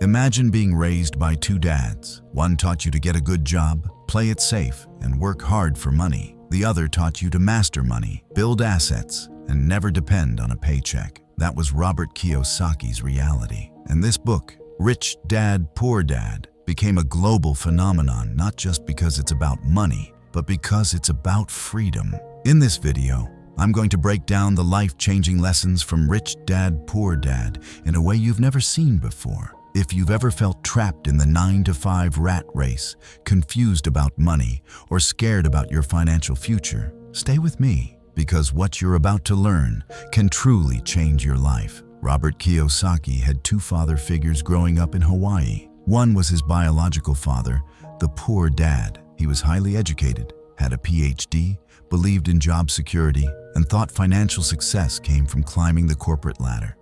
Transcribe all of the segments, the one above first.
Imagine being raised by two dads. One taught you to get a good job, play it safe, and work hard for money. The other taught you to master money, build assets, and never depend on a paycheck. That was Robert Kiyosaki's reality. And this book, Rich Dad, Poor Dad, became a global phenomenon not just because it's about money, but because it's about freedom. In this video, I'm going to break down the life-changing lessons from Rich Dad, Poor Dad in a way you've never seen before. If you've ever felt trapped in the 9-to-5 rat race, confused about money, or scared about your financial future, stay with me, because what you're about to learn can truly change your life. Robert Kiyosaki had two father figures growing up in Hawaii. One was his biological father, the poor dad. He was highly educated, had a PhD, believed in job security, and thought financial success came from climbing the corporate ladder.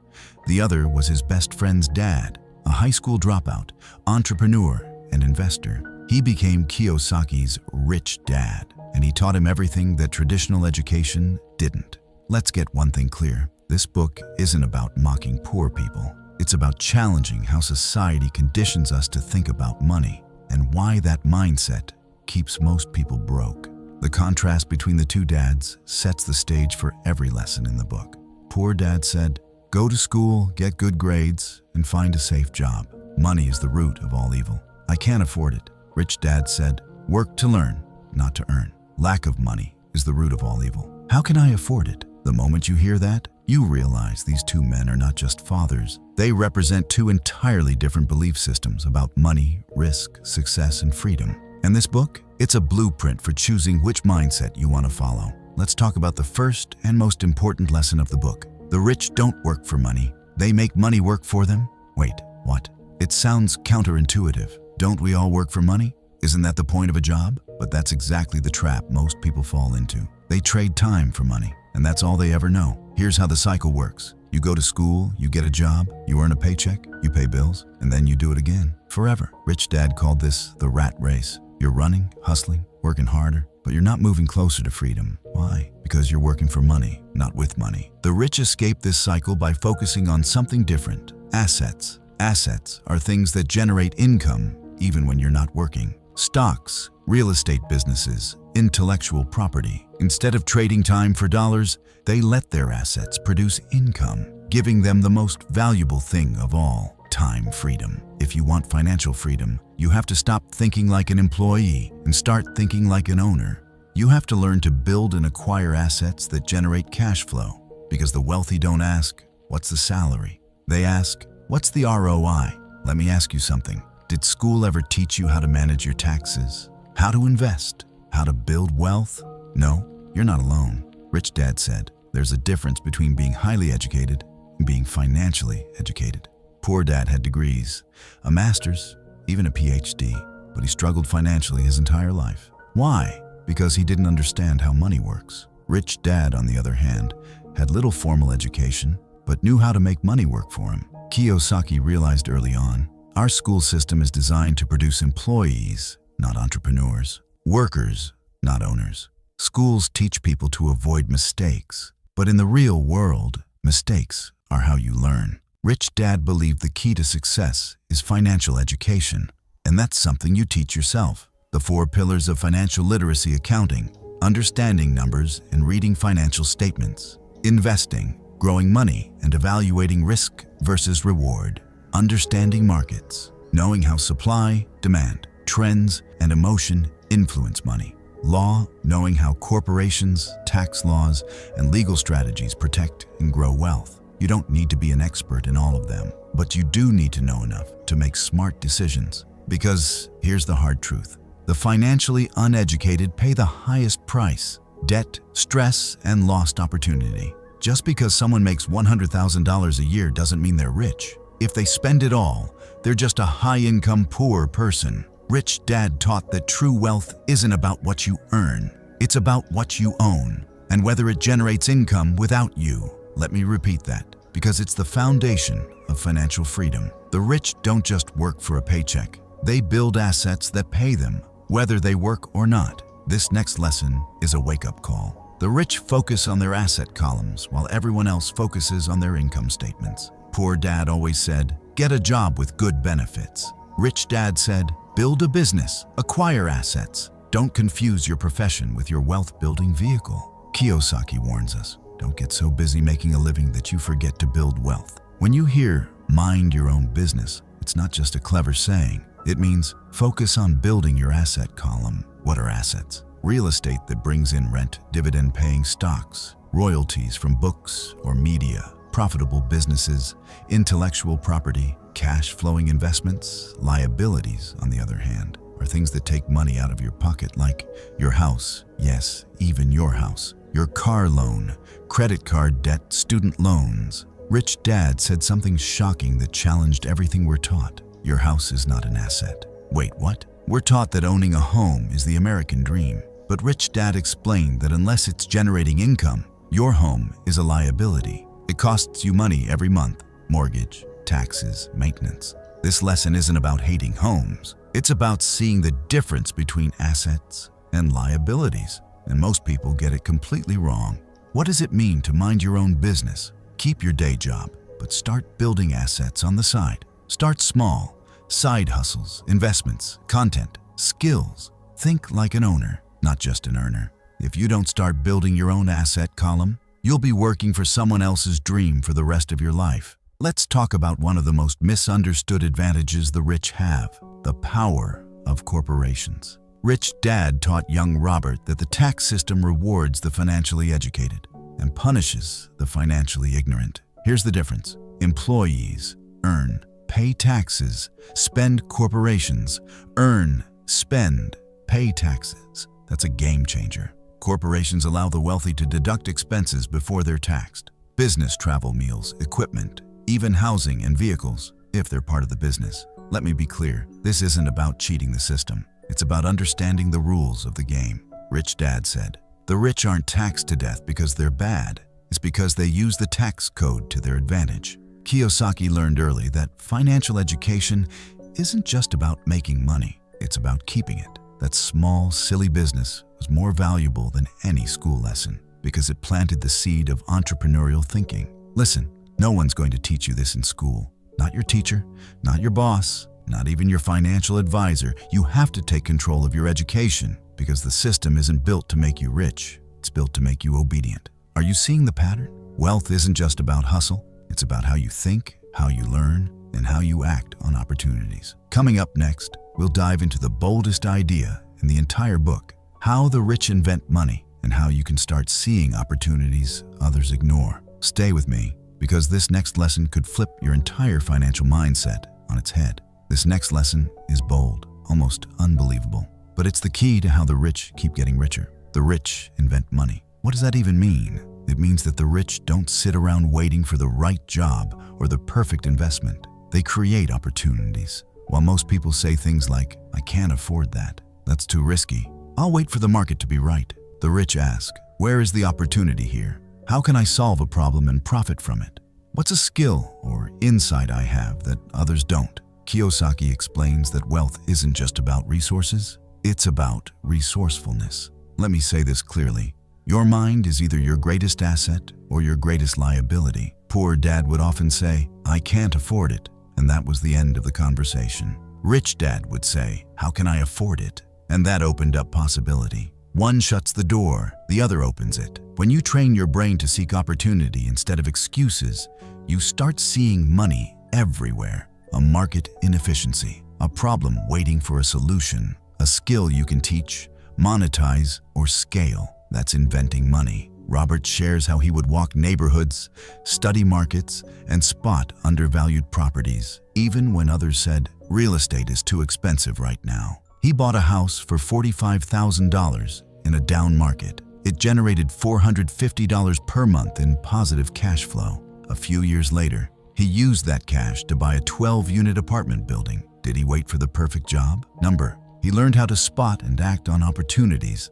The other was his best friend's dad, a high school dropout, entrepreneur, and investor. He became Kiyosaki's rich dad, and he taught him everything that traditional education didn't. Let's get one thing clear. This book isn't about mocking poor people. It's about challenging how society conditions us to think about money and why that mindset keeps most people broke. The contrast between the two dads sets the stage for every lesson in the book. Poor dad said, "Go to school, get good grades, and find a safe job. Money is the root of all evil. I can't afford it." Rich dad said, "Work to learn, not to earn. Lack of money is the root of all evil. How can I afford it?" The moment you hear that, you realize these two men are not just fathers. They represent two entirely different belief systems about money, risk, success, and freedom. And this book, it's a blueprint for choosing which mindset you want to follow. Let's talk about the first and most important lesson of the book. The rich don't work for money. They make money work for them. Wait, what? It sounds counterintuitive. Don't we all work for money? Isn't that the point of a job? But that's exactly the trap most people fall into. They trade time for money, and that's all they ever know. Here's how the cycle works. You go to school, you get a job, you earn a paycheck, you pay bills, and then you do it again, forever. Rich Dad called this the rat race. You're running, hustling, working harder, but you're not moving closer to freedom. Why? Because you're working for money, not with money. The rich escape this cycle by focusing on something different. Assets. Assets are things that generate income even when you're not working. Stocks, real estate businesses, intellectual property. Instead of trading time for dollars, they let their assets produce income, giving them the most valuable thing of all, time freedom. If you want financial freedom, you have to stop thinking like an employee and start thinking like an owner. You have to learn to build and acquire assets that generate cash flow, because the wealthy don't ask, "What's the salary?" They ask, "What's the ROI?" Let me ask you something. Did school ever teach you how to manage your taxes? How to invest? How to build wealth? No, you're not alone. Rich Dad said, there's a difference between being highly educated and being financially educated. Poor Dad had degrees, a master's, even a PhD, but he struggled financially his entire life. Why? Because he didn't understand how money works. Rich Dad, on the other hand, had little formal education, but knew how to make money work for him. Kiyosaki realized early on, our school system is designed to produce employees, not entrepreneurs. Workers, not owners. Schools teach people to avoid mistakes, but in the real world, mistakes are how you learn. Rich Dad believed the key to success is financial education, and that's something you teach yourself. The 4 pillars of financial literacy: accounting, understanding numbers and reading financial statements; investing, growing money and evaluating risk versus reward; understanding markets, knowing how supply, demand, trends, and emotion influence money; law, knowing how corporations, tax laws, and legal strategies protect and grow wealth. You don't need to be an expert in all of them, but you do need to know enough to make smart decisions. Because here's the hard truth. The financially uneducated pay the highest price: debt, stress, and lost opportunity. Just because someone makes $100,000 a year doesn't mean they're rich. If they spend it all, they're just a high-income poor person. Rich Dad taught that true wealth isn't about what you earn. It's about what you own, and whether it generates income without you. Let me repeat that, because it's the foundation of financial freedom. The rich don't just work for a paycheck. They build assets that pay them, whether they work or not. This next lesson is a wake-up call. The rich focus on their asset columns while everyone else focuses on their income statements. Poor Dad always said, get a job with good benefits. Rich Dad said, build a business, acquire assets. Don't confuse your profession with your wealth-building vehicle. Kiyosaki warns us, don't get so busy making a living that you forget to build wealth. When you hear, mind your own business, it's not just a clever saying. It means focus on building your asset column. What are assets? Real estate that brings in rent, dividend-paying stocks, royalties from books or media, profitable businesses, intellectual property, cash-flowing investments. Liabilities, on the other hand, are things that take money out of your pocket, like your house, yes, even your house, your car loan, credit card debt, student loans. Rich Dad said something shocking that challenged everything we're taught. Your house is not an asset. Wait, what? We're taught that owning a home is the American dream. But Rich Dad explained that unless it's generating income, your home is a liability. It costs you money every month: mortgage, taxes, maintenance. This lesson isn't about hating homes. It's about seeing the difference between assets and liabilities. And most people get it completely wrong. What does it mean to mind your own business? Keep your day job, but start building assets on the side. Start small. Side hustles, investments, content, skills. Think like an owner, not just an earner. If you don't start building your own asset column, you'll be working for someone else's dream for the rest of your life. Let's talk about one of the most misunderstood advantages the rich have: the power of corporations. Rich Dad taught young Robert that the tax system rewards the financially educated and punishes the financially ignorant. Here's the difference. Employees earn, pay taxes. Spend. Corporations earn, spend, pay taxes. That's a game changer. Corporations allow the wealthy to deduct expenses before they're taxed. Business travel, meals, equipment, even housing and vehicles, if they're part of the business. Let me be clear, this isn't about cheating the system. It's about understanding the rules of the game. Rich Dad said, the rich aren't taxed to death because they're bad. It's because they use the tax code to their advantage. Kiyosaki learned early that financial education isn't just about making money. It's about keeping it. That small, silly business was more valuable than any school lesson because it planted the seed of entrepreneurial thinking. Listen, no one's going to teach you this in school. Not your teacher, not your boss, not even your financial advisor. You have to take control of your education because the system isn't built to make you rich. It's built to make you obedient. Are you seeing the pattern? Wealth isn't just about hustle. It's about how you think, how you learn, and how you act on opportunities. Coming up next, we'll dive into the boldest idea in the entire book: how the rich invent money and how you can start seeing opportunities others ignore. Stay with me, because this next lesson could flip your entire financial mindset on its head. This next lesson is bold, almost unbelievable, but it's the key to how the rich keep getting richer. The rich invent money. What does that even mean? It means that the rich don't sit around waiting for the right job or the perfect investment. They create opportunities. While most people say things like, I can't afford that, that's too risky, I'll wait for the market to be right, the rich ask, where is the opportunity here? How can I solve a problem and profit from it? What's a skill or insight I have that others don't? Kiyosaki explains that wealth isn't just about resources, it's about resourcefulness. Let me say this clearly. Your mind is either your greatest asset or your greatest liability. Poor Dad would often say, I can't afford it, and that was the end of the conversation. Rich Dad would say, how can I afford it? And that opened up possibility. One shuts the door, the other opens it. When you train your brain to seek opportunity instead of excuses, you start seeing money everywhere. A market inefficiency, a problem waiting for a solution, a skill you can teach, monetize, or scale. That's inventing money. Robert shares how he would walk neighborhoods, study markets, and spot undervalued properties, even when others said, real estate is too expensive right now. He bought a house for $45,000 in a down market. It generated $450 per month in positive cash flow. A few years later, he used that cash to buy a 12-unit apartment building. Did he wait for the perfect job? Number, he learned how to spot and act on opportunities,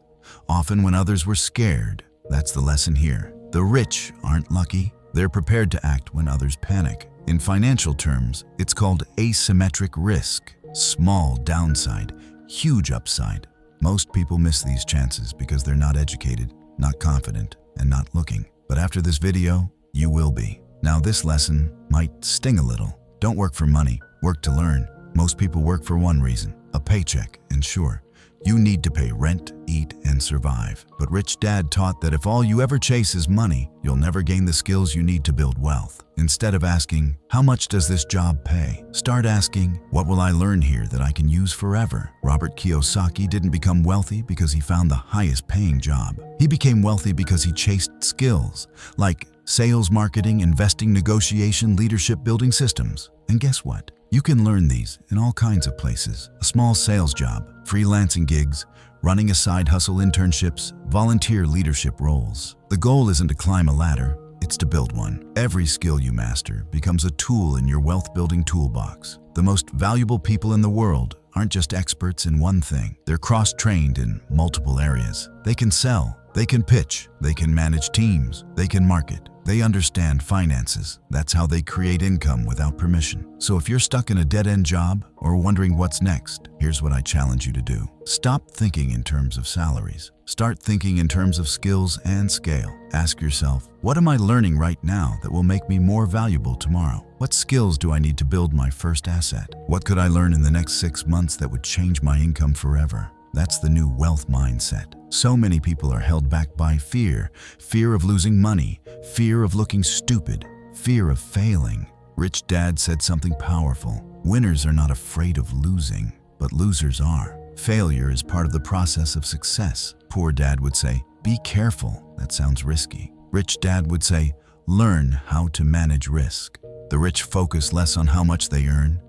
often when others were scared. That's the lesson here. The rich aren't lucky. They're prepared to act when others panic. In financial terms, it's called asymmetric risk. Small downside, huge upside. Most people miss these chances because they're not educated, not confident, and not looking. But after this video, you will be. Now this lesson might sting a little. Don't work for money, work to learn. Most people work for one reason, a paycheck, and sure, you need to pay rent, eat, and survive. But Rich Dad taught that if all you ever chase is money, you'll never gain the skills you need to build wealth. Instead of asking, how much does this job pay? Start asking, what will I learn here that I can use forever? Robert Kiyosaki didn't become wealthy because he found the highest paying job. He became wealthy because he chased skills like sales, marketing, investing, negotiation, leadership, building systems. And guess what? You can learn these in all kinds of places. A small sales job, freelancing gigs, running a side hustle, internships, volunteer leadership roles. The goal isn't to climb a ladder, it's to build one. Every skill you master becomes a tool in your wealth-building toolbox. The most valuable people in the world aren't just experts in one thing. They're cross-trained in multiple areas. They can sell, they can pitch, they can manage teams, they can market. They understand finances. That's how they create income without permission. So if you're stuck in a dead-end job or wondering what's next, here's what I challenge you to do. Stop thinking in terms of salaries. Start thinking in terms of skills and scale. Ask yourself, what am I learning right now that will make me more valuable tomorrow? What skills do I need to build my first asset? What could I learn in the next 6 months that would change my income forever? That's the new wealth mindset. So many people are held back by fear. Fear of losing money, fear of looking stupid, fear of failing. Rich Dad said something powerful. Winners are not afraid of losing, but losers are. Failure is part of the process of success. Poor Dad would say, be careful. That sounds risky. Rich Dad would say, learn how to manage risk. The rich focus less on how much they earn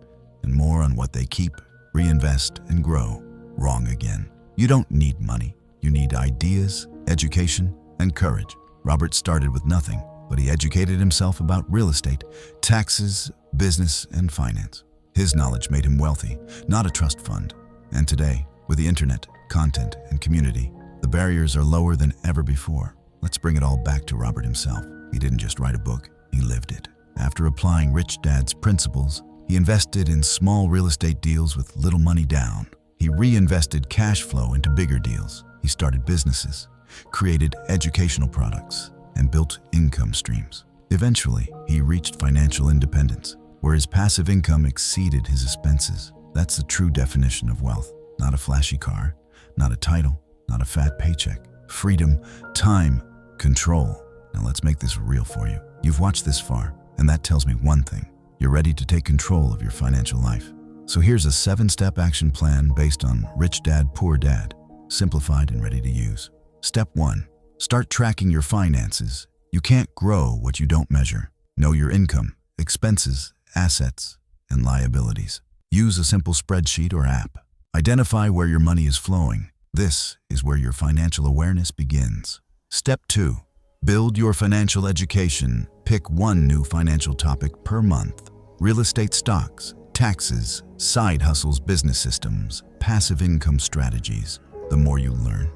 and more on what they keep, reinvest, and grow. Wrong again. You don't need money. You need ideas, education, and courage. Robert started with nothing, but he educated himself about real estate, taxes, business, and finance. His knowledge made him wealthy, not a trust fund. And today, with the internet, content, and community, the barriers are lower than ever before. Let's bring it all back to Robert himself. He didn't just write a book, he lived it. After applying Rich Dad's principles, he invested in small real estate deals with little money down. He reinvested cash flow into bigger deals. He started businesses, created educational products, and built income streams. Eventually, he reached financial independence, where his passive income exceeded his expenses. That's the true definition of wealth. Not a flashy car, not a title, not a fat paycheck. Freedom, time, control. Now let's make this real for you. You've watched this far, and that tells me one thing. You're ready to take control of your financial life. So here's a 7-step action plan based on Rich Dad, Poor Dad, simplified and ready to use. Step 1. Start tracking your finances. You can't grow what you don't measure. Know your income, expenses, assets, and liabilities. Use a simple spreadsheet or app. Identify where your money is flowing. This is where your financial awareness begins. Step 2. Build your financial education. Pick one new financial topic per month. Real estate, stocks, taxes, side hustles, business systems, passive income strategies. The more you learn,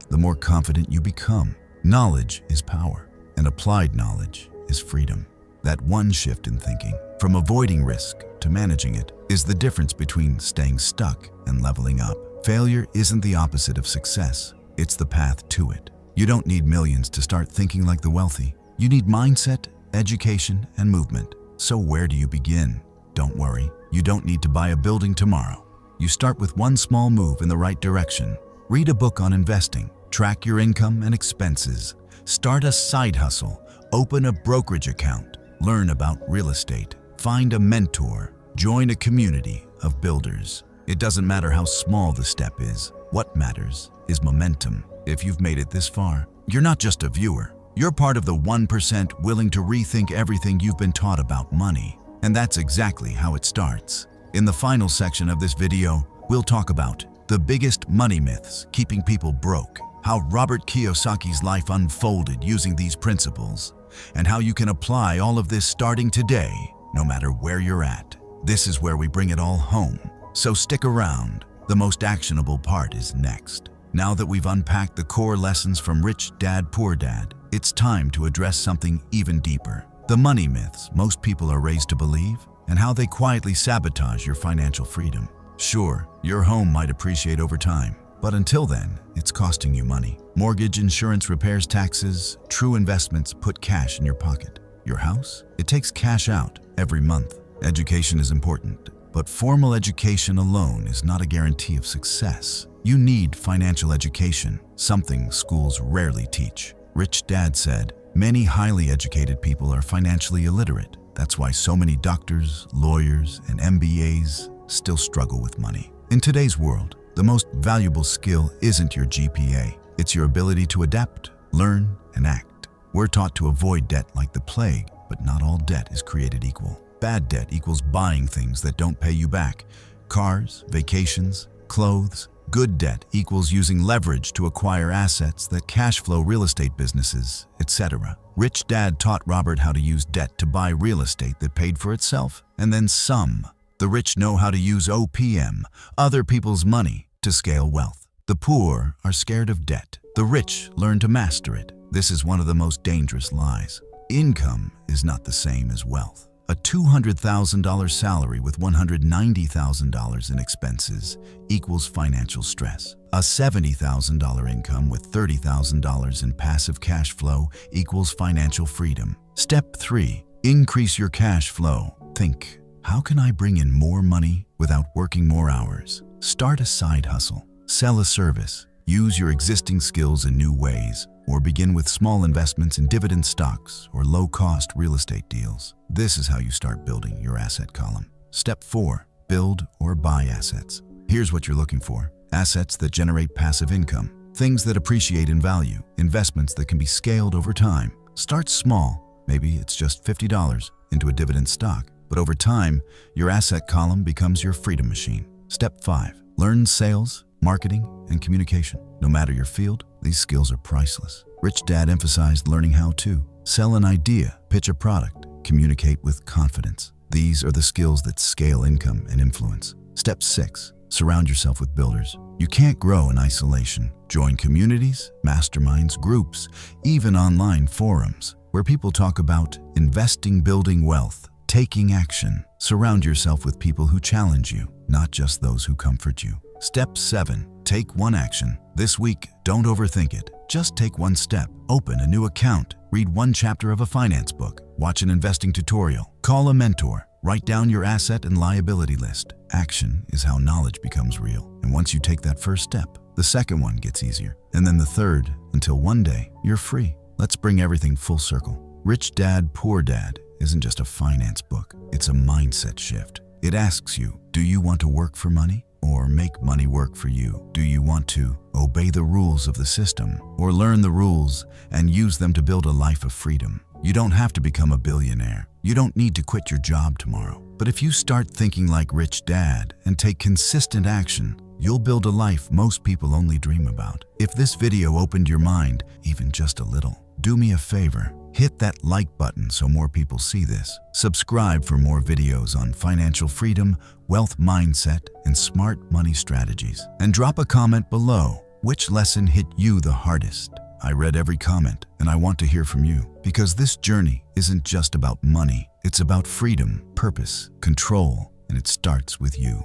the more confident you become. Knowledge is power, and applied knowledge is freedom. That one shift in thinking, from avoiding risk to managing it, is the difference between staying stuck and leveling up. Failure isn't the opposite of success, it's the path to it. You don't need millions to start thinking like the wealthy. You need mindset, education, and movement. So where do you begin? Don't worry, you don't need to buy a building tomorrow. You start with one small move in the right direction. Read a book on investing, track your income and expenses, start a side hustle, open a brokerage account, learn about real estate, find a mentor, join a community of builders. It doesn't matter how small the step is. What matters is momentum. If you've made it this far, you're not just a viewer. You're part of the 1% willing to rethink everything you've been taught about money. And that's exactly how it starts. In the final section of this video, we'll talk about the biggest money myths keeping people broke, how Robert Kiyosaki's life unfolded using these principles, and how you can apply all of this starting today, no matter where you're at. This is where we bring it all home. So stick around. The most actionable part is next. Now that we've unpacked the core lessons from Rich Dad, Poor Dad, it's time to address something even deeper. The money myths most people are raised to believe, and how they quietly sabotage your financial freedom. Sure, your home might appreciate over time, but until then, it's costing you money. Mortgage, insurance, repairs, taxes, true investments put cash in your pocket. Your house? It takes cash out every month. Education is important, but formal education alone is not a guarantee of success. You need financial education, something schools rarely teach. Rich Dad said, "Many highly educated people are financially illiterate. That's why so many doctors, lawyers, and MBAs still struggle with money." In today's world, the most valuable skill isn't your GPA. It's your ability to adapt, learn, and act. We're taught to avoid debt like the plague, but not all debt is created equal. Bad debt equals buying things that don't pay you back. Cars, vacations, clothes. Good debt equals using leverage to acquire assets that cash flow real estate businesses, etc. Rich Dad taught Robert how to use debt to buy real estate that paid for itself, and then some. The rich know how to use OPM, other people's money, to scale wealth. The poor are scared of debt. The rich learn to master it. This is one of the most dangerous lies. Income is not the same as wealth. A $200,000 salary with $190,000 in expenses equals financial stress. A $70,000 income with $30,000 in passive cash flow equals financial freedom. Step 3. Increase your cash flow. Think, how can I bring in more money without working more hours? Start a side hustle. Sell a service. Use your existing skills in new ways, or begin with small investments in dividend stocks or low-cost real estate deals. This is how you start building your asset column. Step 4. Build or buy assets. Here's what you're looking for. Assets that generate passive income. Things that appreciate in value. Investments that can be scaled over time. Start small. Maybe it's just $50 into a dividend stock. But over time, your asset column becomes your freedom machine. Step 5. Learn sales, marketing, and communication. No matter your field, these skills are priceless. Rich Dad emphasized learning how to sell an idea, pitch a product, communicate with confidence. These are the skills that scale income and influence. Step 6. Surround yourself with builders. You can't grow in isolation. Join communities, masterminds, groups, even online forums where people talk about investing, building wealth, taking action. Surround yourself with people who challenge you, not just those who comfort you. Step 7. Take one action. This week, don't overthink it. Just take one step. Open a new account. Read one chapter of a finance book. Watch an investing tutorial. Call a mentor. Write down your asset and liability list. Action is how knowledge becomes real. And once you take that first step, the second one gets easier. And then the third, until one day, you're free. Let's bring everything full circle. Rich Dad, Poor Dad isn't just a finance book. It's a mindset shift. It asks you, do you want to work for money? Or make money work for you? Do you want to obey the rules of the system, or learn the rules and use them to build a life of freedom? You don't have to become a billionaire. You don't need to quit your job tomorrow. But if you start thinking like Rich Dad and take consistent action, you'll build a life most people only dream about. If this video opened your mind, even just a little, do me a favor. Hit that like button so more people see this. Subscribe for more videos on financial freedom, wealth mindset, and smart money strategies. And drop a comment below. Which lesson hit you the hardest? I read every comment, and I want to hear from you. Because this journey isn't just about money. It's about freedom, purpose, control, and it starts with you.